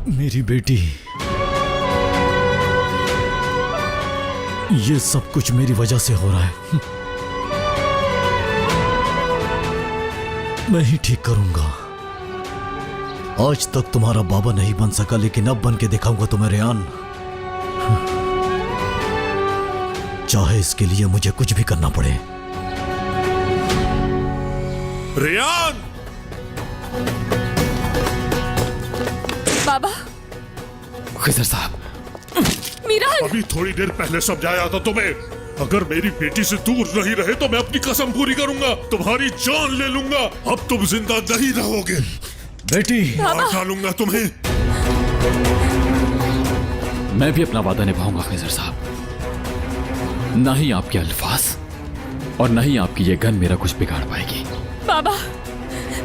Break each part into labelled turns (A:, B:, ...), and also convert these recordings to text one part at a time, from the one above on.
A: मेरी बेटी, ये सब कुछ मेरी वजह से हो रहा है। मैं ही ठीक करूंगा। आज तक तुम्हारा बाबा नहीं बन सका, लेकिन अब बन के दिखाऊंगा तुम्हें रेयान। चाहे इसके लिए मुझे कुछ भी करना पड़े।
B: रेयान!
C: बाबा।
D: खिजर साहब।
C: मीरान!
B: अभी थोड़ी देर पहले समझाया था तुम्हें, अगर मेरी बेटी से दूर नहीं रहे तो मैं अपनी कसम पूरी करूंगा, तुम्हारी जान ले लूंगा। अब तुम जिंदा नहीं रहोगे।
A: बेटी,
B: मार डालूंगा तुम्हें।
D: मैं भी अपना वादा निभाऊंगा खिजर साहब। ना ही आपके अल्फाज और ना ही आपकी ये गन मेरा कुछ बिगाड़ पाएगी।
C: बाबा,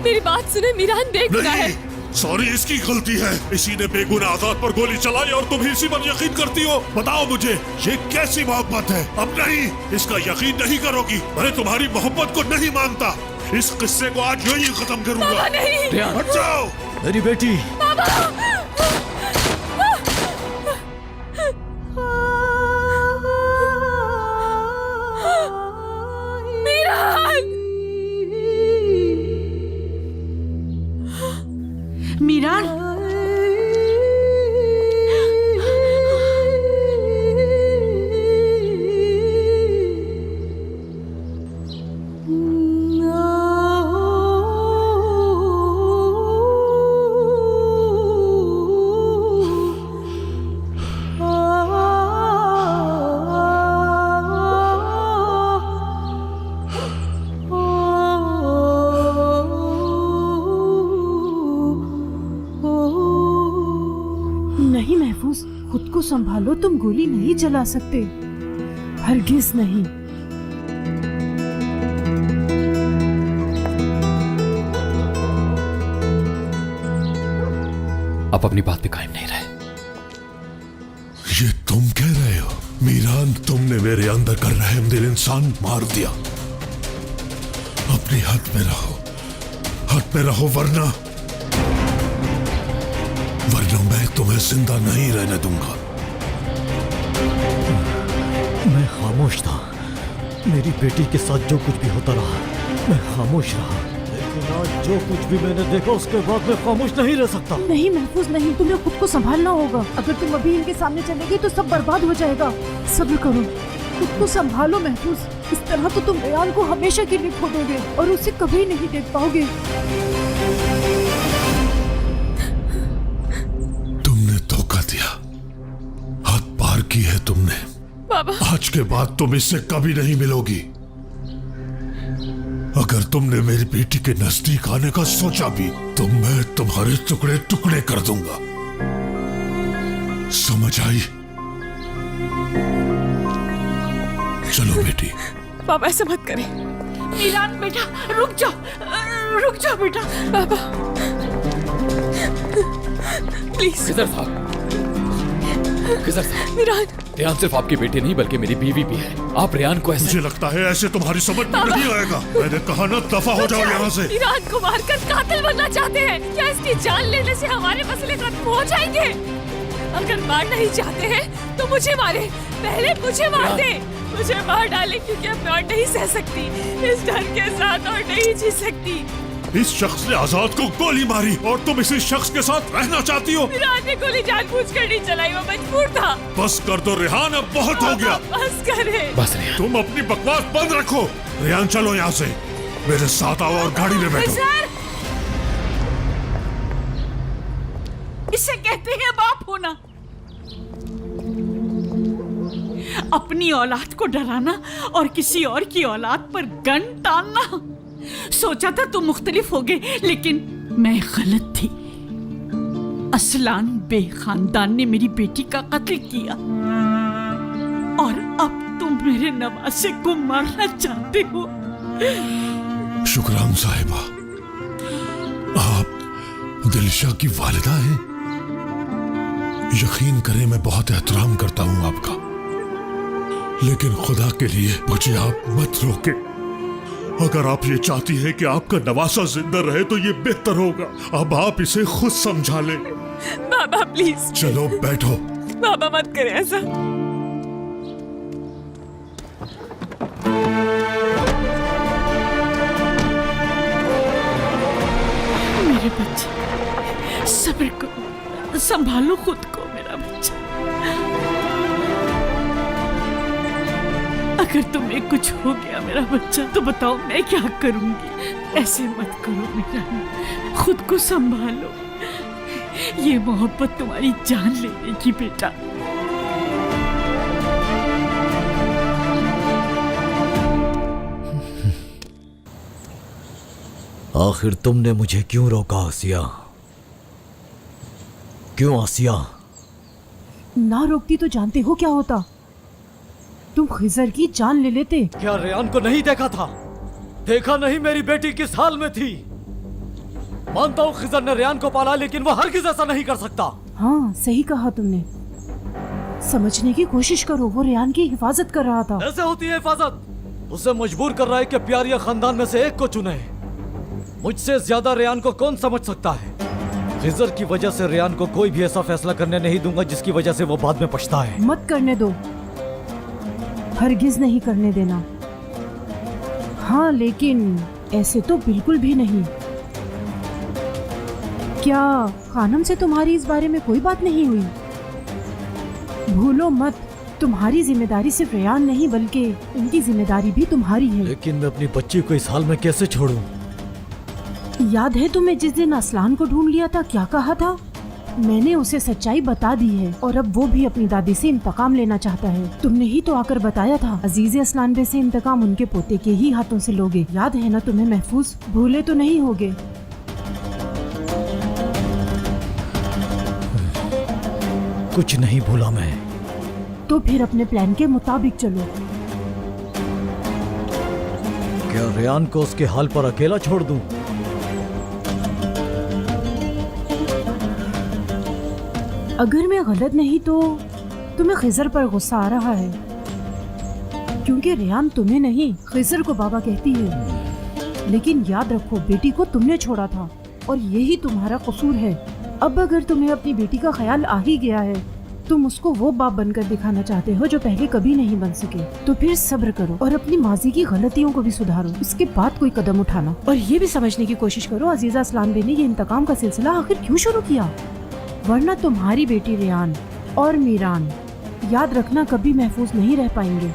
C: मेरी बात सुने, मीरान बेगुनाह है।
B: सॉरी, इसकी गलती है। इसी ने बेगुनाह आजाद पर गोली चलाई और तुम इसी पर यकीन करती हो। बताओ मुझे, ये कैसी मोहब्बत है? अब नहीं, इसका यकीन नहीं करोगी। मैं तुम्हारी मोहब्बत को नहीं मानता। इस किस्से को आज यही खत्म करूंगा।
C: बाबा नहीं।
B: हट जाओ।
A: मेरी बेटी।
C: बाबा!
E: मीरान! नहीं महफूज, खुद को संभालो। तुम गोली नहीं चला सकते, हरगिज नहीं।
D: आप अपनी बात पे कायम नहीं रहे।
B: ये तुम कह रहे हो? मीरान, तुमने मेरे अंदर का रहमदिल इंसान मार दिया। अपनी हद में रहो, हद में रहो, वरना मैं तुम्हें जिंदा नहीं रहने दूंगा।
A: मैं खामोश था। मेरी बेटी के साथ जो कुछ भी होता रहा, मैं खामोश रहा। लेकिन आज जो कुछ भी मैंने देखा, उसके बाद मैं खामोश नहीं रह सकता।
E: नहीं महफूज नहीं, तुम्हें खुद को संभालना होगा। अगर तुम अभी इनके सामने चलेगी तो सब बर्बाद हो जाएगा। सब्र करो, खुद को संभालो महफूज। इस तरह तो तुम रेयान को हमेशा के लिए खो दोगे और उसे कभी नहीं देख पाओगे।
B: की है तुमने।
C: बाबा!
B: आज के बाद तुम इससे कभी नहीं मिलोगी। अगर तुमने मेरी बेटी के नजदीक आने का सोचा भी तो मैं तुम्हारे टुकड़े टुकड़े कर दूंगा। समझ आई? चलो बेटी।
C: बाबा ऐसा मत करें।
E: मीरान बेटा, रुक जाओ बेटा।
C: बाबा प्लीज।
D: खिजर साहब,
C: मीरान!
D: रेयान सिर्फ आपकी बेटी नहीं बल्कि मेरी बीवी भी है। आप रेयान को ऐसे...
B: मुझे लगता है ऐसे तुम्हारी समझ में नहीं आएगा। मैंने कहा ना, दफा हो जाओ यहाँ से।
C: मीरान को मारकर कातिल बनना चाहते हैं क्या? इसकी जान लेने से हमारे मसले खत्म हो जाएंगे? अगर मारना ही चाहते हैं तो मुझे मारे, पहले मुझे मार दे। मुझे मार डाले, क्योंकि अब मैं और नहीं सह सकती। इस डर के साथ और नहीं जी सकती।
B: इस शख्स ने आजाद को गोली मारी और तुम इसी शख्स के साथ रहना चाहती हो?
C: मीरान ने गोली जानबूझकर नहीं चलाई, वो मजबूर था।
B: बस कर दो रेहान, अब बहुत हो गया।
C: बस करे।
D: बस रेयान,
B: तुम अपनी बकवास बंद रखो। रेहान चलो यहाँ से, मेरे साथ आओ और गाड़ी में बैठो।
E: इसे कहते हैं बाप होना। अपनी औलाद को डराना और किसी और की औलाद पर गन तानना। सोचा था तुम मुख्तलिफ होगे, लेकिन मैं गलत थी। असलान बे खानदान ने मेरी बेटी का कत्ल किया और अब तुम मेरे नवासे को मारना चाहते हो।
B: शुक्रान साहिबा, आप दिलशा की वालिदा हैं। यकीन करें मैं बहुत एहतराम करता हूं आपका, लेकिन खुदा के लिए मुझे आप मत रोके। अगर आप ये चाहती हैं कि आपका नवासा जिंदा रहे तो ये बेहतर होगा। अब आप इसे खुद समझा लें।
C: बाबा प्लीज,
B: चलो बैठो।
C: बाबा मत करें ऐसा।
E: मेरे बच्चे, सब्र करो, संभालो खुद को मेरा बच्चा। अगर तुम्हें कुछ हो गया मेरा बच्चा तो बताओ मैं क्या करूंगी। ऐसे मत करो मेरा, खुद को संभालो। ये मोहब्बत तुम्हारी जान ले लेगी बेटा।
A: आखिर तुमने मुझे क्यों रोका आसिया? क्यों आसिया?
F: ना रोकती तो जानते हो क्या होता? तुम खिजर की जान ले लेते।
A: क्या रेयान को नहीं देखा था? देखा नहीं मेरी बेटी किस हाल में थी? मानता हूँ खिजर ने रेयान को पाला, लेकिन वो हरगिज ऐसा नहीं कर सकता।
F: हाँ सही कहा तुमने। समझने की कोशिश करो, वो रेयान की हिफाजत कर रहा था।
A: ऐसे होती है हिफाजत? उसे मजबूर कर रहा है कि प्यारिया खानदान में से एक को चुने। मुझसे ज्यादा रेयान को कौन समझ सकता है? खिजर की वजह से रेयान को कोई भी ऐसा फैसला करने नहीं दूंगा जिसकी वजह से वो बाद में पछताए।
F: मत करने दो, हरगिज नहीं करने देना। हाँ लेकिन ऐसे तो बिल्कुल भी नहीं। क्या खानम से तुम्हारी इस बारे में कोई बात नहीं हुई? भूलो मत, तुम्हारी जिम्मेदारी सिर्फ रेयान नहीं बल्कि उनकी जिम्मेदारी भी तुम्हारी है।
A: लेकिन मैं अपनी बच्ची को इस हाल में कैसे छोड़ूं?
F: याद है तुम्हें जिस दिन असलान को ढूंढ लिया था क्या कहा था? मैंने उसे सच्चाई बता दी है और अब वो भी अपनी दादी से इंतकाम लेना चाहता है। तुमने ही तो आकर बताया था अजीज असलान बे से इंतकाम उनके पोते के ही हाथों से लोगे। याद है ना तुम्हें महफूज? भूले तो नहीं होगे?
A: कुछ नहीं भूला मैं।
F: तो फिर अपने प्लान के मुताबिक चलो।
A: क्या रेयान को उसके हाल पर अकेला छोड़ दूं?
F: अगर मैं गलत नहीं तो तुम्हें खिजर पर गुस्सा आ रहा है, क्योंकि रेयान तुम्हें नहीं खिजर को बाबा कहती है। लेकिन याद रखो बेटी को तुमने छोड़ा था और यही तुम्हारा कसूर है। अब अगर तुम्हें अपनी बेटी का ख्याल आ ही गया है, तुम उसको वो बाप बनकर दिखाना चाहते हो जो पहले कभी नहीं बन सके, तो फिर सब्र करो और अपनी माजी की गलतियों को भी सुधारो। इसके बाद कोई कदम उठाना। और ये भी समझने की कोशिश करो अजीजा असलान बे ने ये इंतकाम का सिलसिला आखिर क्यों शुरू किया? वरना तुम्हारी बेटी रेयान और मीरान याद रखना कभी महफूज नहीं रह पाएंगे।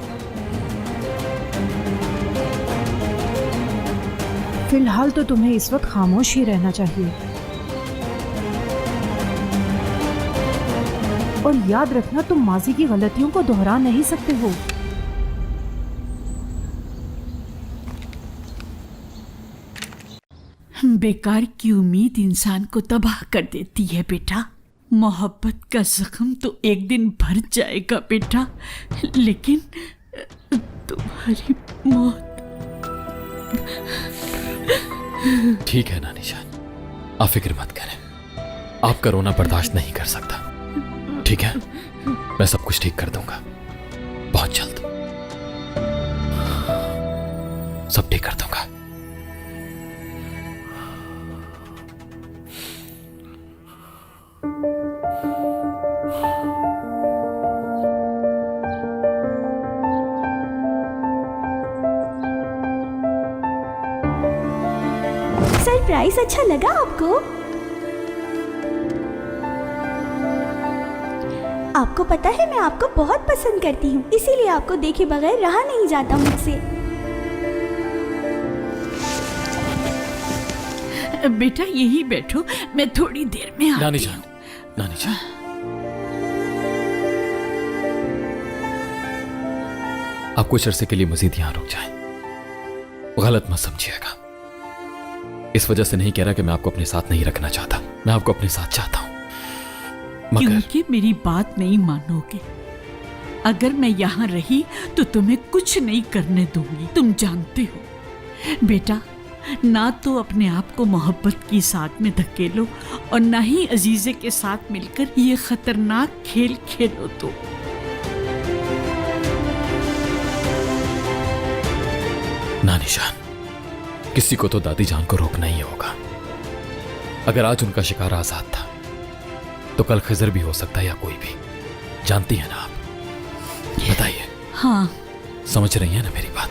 F: फिलहाल तो तुम्हें इस वक्त खामोश ही रहना चाहिए। और याद रखना तुम माजी की गलतियों को दोहरा नहीं सकते हो।
E: बेकार की उम्मीद इंसान को तबाह कर देती है बेटा। मोहब्बत का जख्म तो एक दिन भर जाएगा बेटा, लेकिन तुम्हारी मौत।
D: ठीक है नानी जान, आप फिक्र मत करें। आपका रोना बर्दाश्त नहीं कर सकता। ठीक है, मैं सब कुछ ठीक कर दूंगा बहुत जल्द। सब ठीक कर दूंगा।
G: सरप्राइज अच्छा लगा आपको? आपको पता है मैं आपको बहुत पसंद करती हूँ, इसीलिए आपको देखे बगैर रहा नहीं जाता मुझसे।
E: बेटा यही बैठो, मैं थोड़ी देर में आती
D: नानी
E: हूँ।
D: जान, नानी जान, आप कुछ अरसे के लिए मजीद यहां रुक जाएं। गलत मत समझिएगा। इस वजह से नहीं कह रहा कि मैं आपको अपने साथ नहीं रखना चाहता। मैं आपको अपने साथ चाहता हूं, मगर
E: क्योंकि मेरी बात नहीं मानोगे। अगर मैं यहाँ रही तो तुम्हें कुछ नहीं करने दूंगी, तुम जानते हो। बेटा ना तो अपने आप को मोहब्बत की साथ में धकेलो और ना ही अजीजे के साथ मिलकर ये खतरनाक खेल खेलो। तो
D: नानी जान, किसी को तो दादी जान को रोकना ही होगा। अगर आज उनका शिकार आजाद था तो कल खिजर भी हो सकता है या कोई भी। जानती है ना आप? बताइए।
E: हाँ,
D: समझ रही है ना मेरी बात?